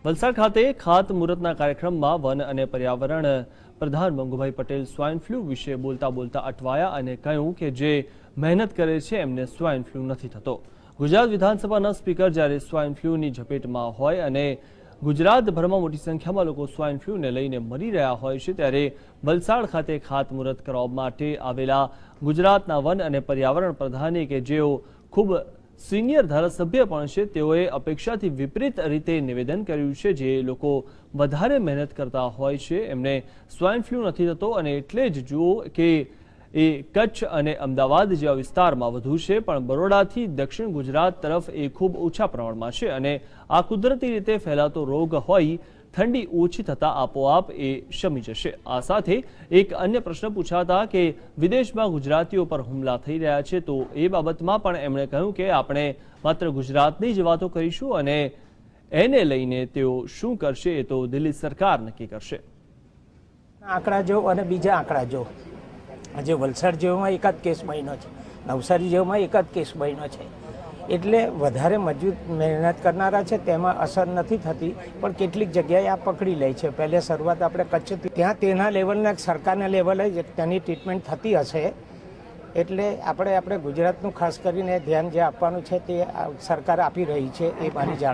વલસાડ ખાતે ખાતમુહૂર્તના કાર્યક્રમમાં વન અને પર્યાવરણ પ્રધાન મંગુભાઈ પટેલ સ્વાઇન ફ્લૂ વિશે બોલતા અટવાયા અને કહ્યું કે જે મહેનત કરે છે એમને સ્વાઇન ફ્લૂ નથી થતો। ગુજરાત વિધાનસભાના સ્પીકર જ્યારે સ્વાઇન ફ્લૂની ઝપેટમાં હોય અને ગુજરાતભરમાં મોટી સંખ્યામાં લોકો સ્વાઇન ફ્લૂને લઈને મરી રહ્યા હોય છે ત્યારે વલસાડ ખાતે ખાતમુહૂર્ત કરવા માટે આવેલા ગુજરાતના વન અને પર્યાવરણ પ્રધાને કે જેઓ ખૂબ સિનિયર ધારાસભ્ય પણ છે તેઓએ અપેક્ષાથી વિપરીત રીતે નિવેદન કર્યું છે। જે લોકો વધારે મહેનત કરતા હોય છે એમને સ્વાઇન ફ્લૂ નથી થતો અને એટલે જ જુઓ કે એ કચ્છ અને અમદાવાદ જેવા વિસ્તારમાં વધુ છે પણ બરોડાથી દક્ષિણ ગુજરાત તરફ એ ખૂબ ઓછા પ્રમાણમાં છે અને આ કુદરતી રીતે ફેલાતો રોગ હોય ઠંડી ઓછી થતાં આપોઆપ એ શમી જશે। આ સાથે એક અન્ય પ્રશ્ન પૂછાતા કે વિદેશમાં ગુજરાતીઓ પર હુમલા થઈ રહ્યા છે તો એ બાબતમાં પણ એમણે કહ્યું કે આપણે માત્ર ગુજરાતની જ વાતો કરીશું અને એને લઈને તેઓ શું કરશે એ તો દિલ્હી સરકાર નક્કી કરશે। આંકડા જો અને બીજા આંકડા જો આજે વલસાડ જેવામાં એકાદ કેસ બન્યો છે, નવસારી જેવામાં એકાદ કેસ બન્યો છે એટલે વધારે મજબૂત મહેનત કરનારા છે તેમાં અસર નથી થતી પણ કેટલીક જગ્યાએ આ પકડી લે છે। પહેલે શરૂઆત આપણે કચ્છથી ત્યાં તેના લેવલના સરકારના લેવલે જ તેની ટ્રીટમેન્ટ થતી હશે એટલે આપણે ગુજરાતનું ખાસ કરીને ધ્યાન જે આપવાનું છે તે સરકાર આપી રહી છે એ મારી જાણ।